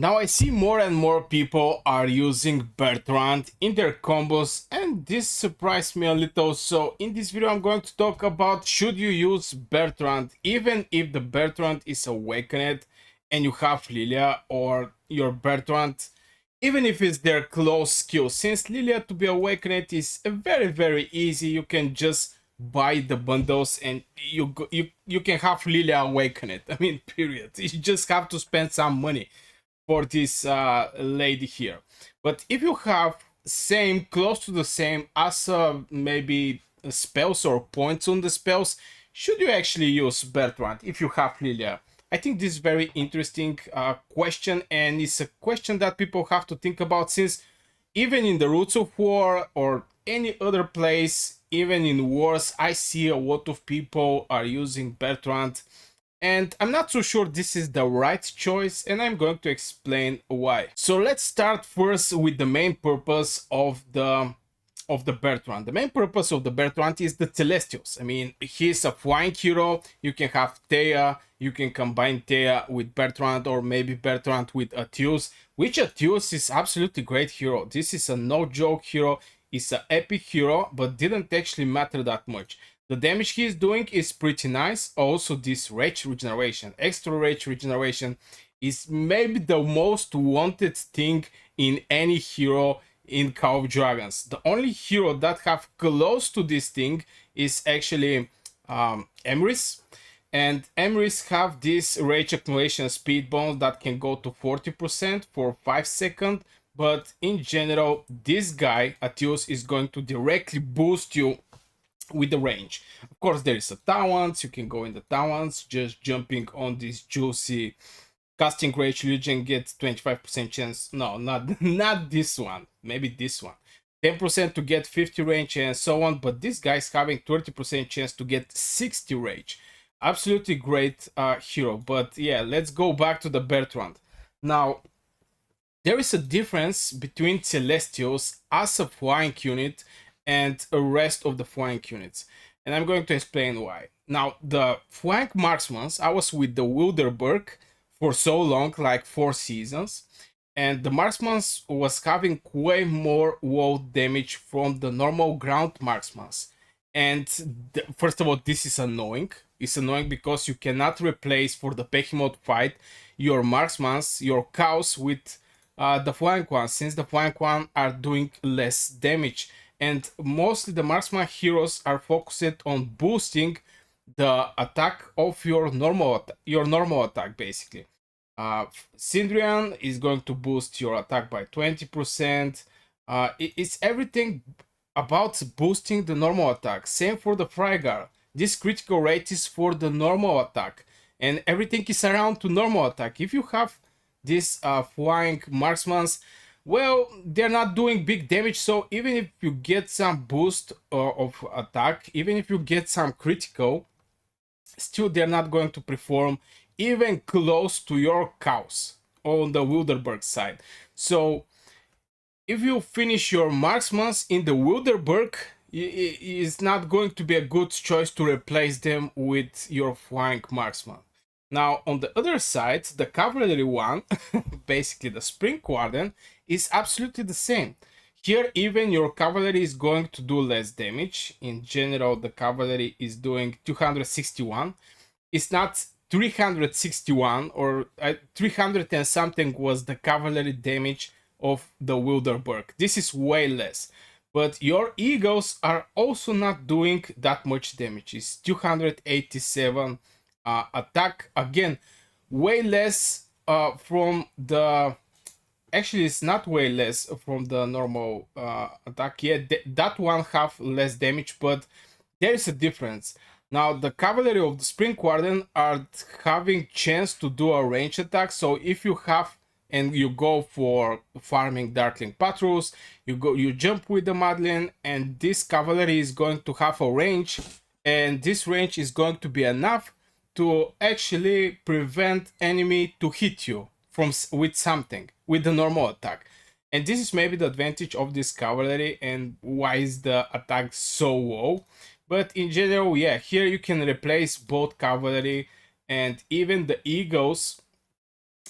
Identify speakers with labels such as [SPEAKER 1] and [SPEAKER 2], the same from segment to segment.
[SPEAKER 1] Now I see more and more people are using Bertrand in their combos, and this surprised me a little. So in this video I'm going to talk about should you use Bertrand even if the Bertrand is awakened and you have Liliya, or your Bertrand even if it's their close skill. Since Liliya to be awakened is very easy, you can just buy the bundles and you can have Liliya awakened. I mean, period. You just have to spend some money for this lady here. But if you have same, close to the same as maybe spells or points on the spells, should you actually use Bertrand if you have Liliya? I think this is very interesting question, and it's a question that people have to think about, since even in the Roots of War or any other place, even in wars, I see a lot of people are using Bertrand, and I'm not so sure this is the right choice, and I'm going to explain why. So let's start first with the main purpose of the Bertrand. The main purpose of the Bertrand is the Celestials. I mean, he's a flying hero. You can have Thea, you can combine Thea with Bertrand, or maybe Bertrand with Atreus, which Atreus is absolutely great hero. This is a no joke hero. It's an epic hero, but didn't actually matter that much. The damage he is doing is pretty nice. Also, this rage regeneration, extra rage regeneration, is maybe the most wanted thing in any hero in Call of Dragons. The only hero that have close to this thing is actually Emrys. And Emrys have this rage accumulation speed bonus that can go to 40% for 5 seconds. But in general, this guy, Atius, is going to directly boost you with the range. Of course, there is a Towns. You can go in the Towns, just jumping on this juicy casting rage Legion, gets 25% chance. No, not this one. Maybe this one. 10% to get 50 range and so on. But this guy's having 30% chance to get 60 range. Absolutely great hero. But yeah, let's go back to the Bertrand. Now, there is a difference between Celestials as a flying unit and the rest of the flying units, and I'm going to explain why. Now, the flank marksmen, I was with the Wilderberg for so long, like 4 seasons, and the marksman was having way more wall damage from the normal ground marksmen. And first of all, this is annoying. It's annoying because you cannot replace for the Behemoth fight your marksmen, your cows with the flank ones, since the flank ones are doing less damage, and mostly the marksman heroes are focused on boosting the attack of your normal attack basically. Sindrian is going to boost your attack by 20%. It's everything about boosting the normal attack. Same for the Frygar. This critical rate is for the normal attack, and everything is around to normal attack. If you have these flying marksmen, well, they're not doing big damage, so even if you get some boost of attack, even if you get some critical, still they're not going to perform even close to your cows on the Wilderberg side. So if you finish your marksmen in the Wilderberg, it's not going to be a good choice to replace them with your flying marksman. Now, on the other side, the cavalry one, basically the Spring Warden, is absolutely the same. Here, even your cavalry is going to do less damage. In general, the cavalry is doing 261. It's not 361, or 300 and something was the cavalry damage of the Wilderberg. This is way less. But your eagles are also not doing that much damage. It's 287 attack. Again, way less from the... Actually, it's not way less from the normal attack. Yeah, that one have less damage, but there is a difference. Now, the cavalry of the Spring Warden are having chance to do a range attack. So if you have and you go for farming Darkling Patrols, you jump with the Madeline, and this cavalry is going to have a range, and this range is going to be enough to actually prevent enemy to hit you from with something, with the normal attack. And this is maybe the advantage of this cavalry and why is the attack so low. But in general, yeah, here you can replace both cavalry and even the eagles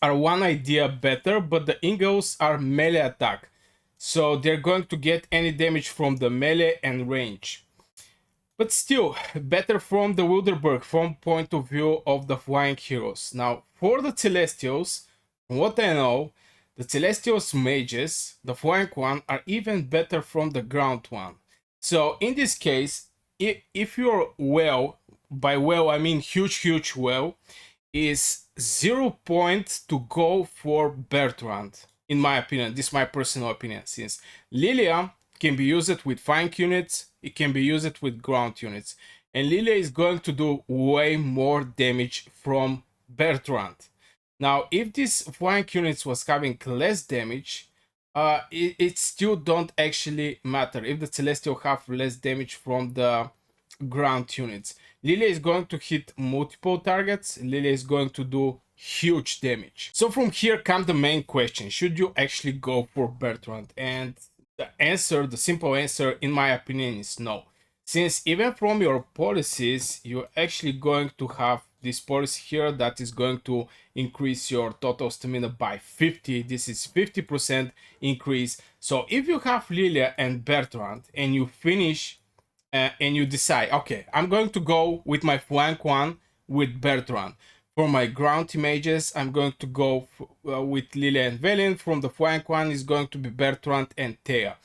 [SPEAKER 1] are one idea better, but the Eagles are melee attack. So they're going to get any damage from the melee and range. But still, better from the Wilderberg from point of view of the flying heroes. Now, for the Celestials, from what I know, the Celestials mages, the flying one, are even better from the ground one. So in this case, if you're well, by well I mean huge well, is 0 point to go for Bertrand. In my opinion, this is my personal opinion, since Liliya can be used with flank units, it can be used with ground units, and Liliya is going to do way more damage from Bertrand. Now, if this flank units was having less damage, it still don't actually matter if the Celestial have less damage from the ground units. Liliya is going to hit multiple targets. Liliya is going to do huge damage. So from here comes the main question. Should you actually go for Bertrand? And the answer, the simple answer, in my opinion, is no. Since even from your policies, you're actually going to have this policy here that is going to increase your total stamina by 50. This is 50% increase. So if you have Liliya and Bertrand and you finish and you decide, okay, I'm going to go with my flank one with Bertrand. For my ground images, I'm going to go with Liliya and Velen. From the flank one is going to be Bertrand and Thea.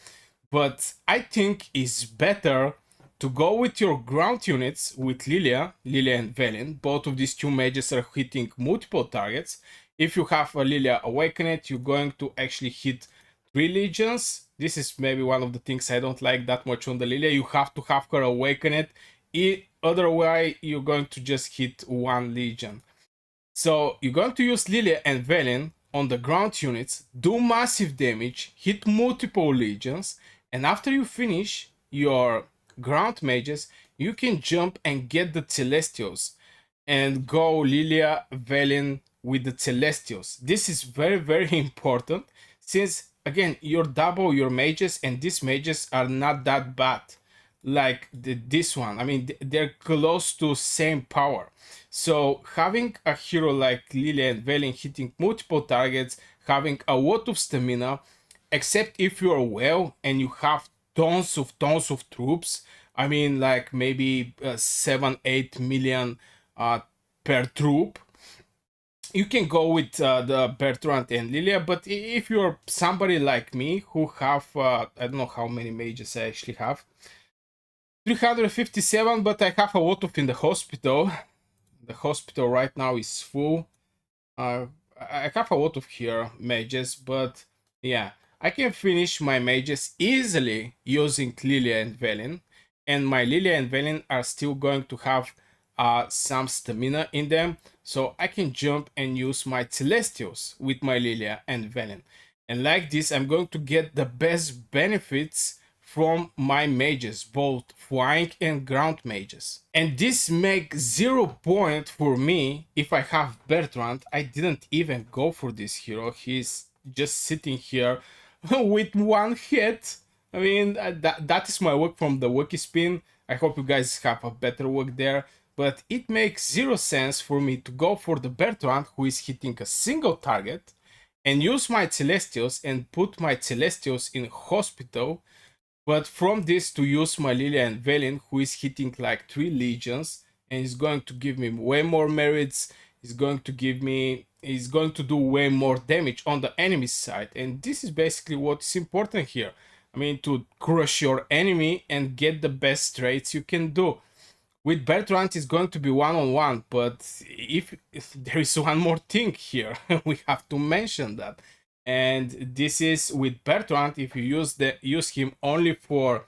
[SPEAKER 1] But I think it's better to go with your ground units with Liliya and Velen. Both of these two mages are hitting multiple targets. If you have a Liliya Awakened, you're going to actually hit 3 legions. This is maybe one of the things I don't like that much on the Liliya. You have to have her Awakened. Otherwise, you're going to just hit 1 legion. So you're going to use Liliya and Velen on the ground units, do massive damage, hit multiple legions, and after you finish your ground mages, you can jump and get the Celestials and go Liliya, Velen with the Celestials. This is very important, since again you're double your mages, and these mages are not that bad like this one. I mean, they're close to same power. So having a hero like Liliya and Velen hitting multiple targets, having a lot of stamina, except if you're well and you have tons of troops. I mean, like maybe 7-8 million per troop. You can go with the Bertrand and Liliya, but if you're somebody like me who have I don't know how many mages I actually have, 357, but I have a lot of in the hospital. The hospital right now is full. I have a lot of here mages, but yeah, I can finish my mages easily using Liliya and Velen, and my Liliya and Velen are still going to have some stamina in them, so I can jump and use my Celestials with my Liliya and Velen. And like this, I'm going to get the best benefits from my mages, both flying and ground mages. And this makes 0 point for me if I have Bertrand. I didn't even go for this hero. He's just sitting here with one hit. I mean, that is my work from the wiki spin. I hope you guys have a better work there. But it makes 0 sense for me to go for the Bertrand, who is hitting a single target, and use my Celestials and put my Celestials in hospital. But from this to use my Liliya and Velen, who is hitting like 3 legions and is going to give me way more merits, is going to do way more damage on the enemy side. And this is basically what's important here. I mean, to crush your enemy and get the best traits you can do. With Bertrand, it's going to be one-on-one, but if there is one more thing here, we have to mention that. And this is with Bertrand, if you use him only for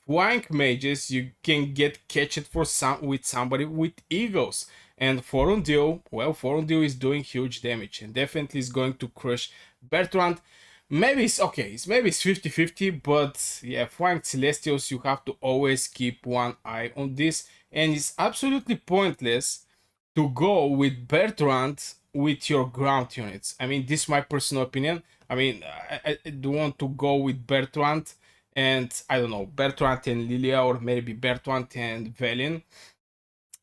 [SPEAKER 1] flank mages, you can get catched for with somebody with egos. And Forundil, well, Forundil is doing huge damage and definitely is going to crush Bertrand. Maybe it's okay, maybe it's 50-50, but yeah, flank Celestials, you have to always keep one eye on this, and it's absolutely pointless to go with Bertrand with your ground units. I mean, this is my personal opinion. I mean, I do want to go with Bertrand and I don't know, Bertrand and Liliya, or maybe Bertrand and Velen.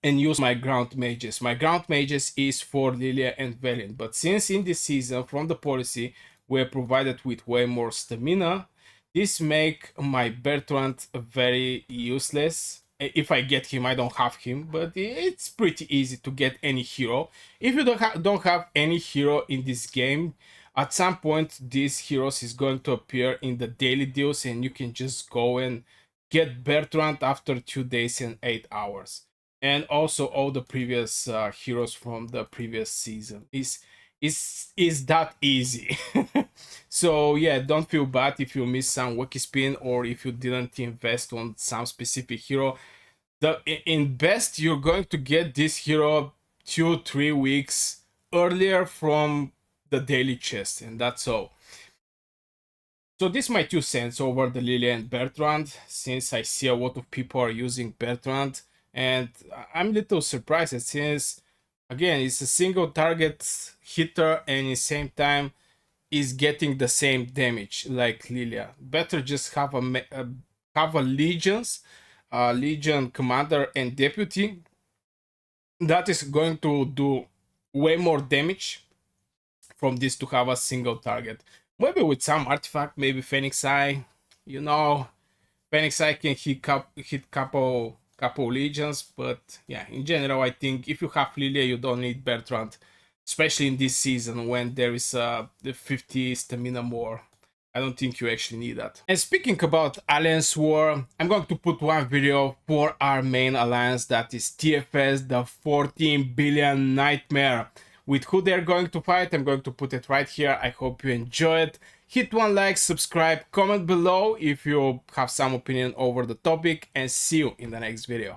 [SPEAKER 1] and use my ground mages. My ground mages is for Liliya and Valiant, but since in this season from the policy we're provided with way more stamina, this make my Bertrand very useless. If I get him, I don't have him, but it's pretty easy to get any hero. If you don't have any hero in this game, at some point these heroes is going to appear in the daily deals, and you can just go and get Bertrand after 2 days and 8 hours. And also all the previous heroes from the previous season is that easy. So yeah, don't feel bad if you miss some wiki spin or if you didn't invest on some specific hero. In best you're going to get this hero 2-3 weeks earlier from the daily chest, and that's all. So this is my 2 cents over the Liliya and Bertrand, since I see a lot of people are using Bertrand, and I'm a little surprised since, again, it's a single target hitter and at the same time is getting the same damage like Liliya. Better just have a legion commander and deputy that is going to do way more damage from this to have a single target. Maybe with some artifact, maybe Phoenix Eye, you know, Phoenix Eye can hit couple legions, but yeah, in general, I think if you have Liliya, you don't need Bertrand, especially in this season when there is the 50 stamina more. I don't think you actually need that. And speaking about Alliance War, I'm going to put one video for our main alliance, that is TFS, the 14 billion nightmare. With who they're going to fight, I'm going to put it right here. I hope you enjoy it. Hit one like, subscribe, comment below if you have some opinion over the topic, and see you in the next video.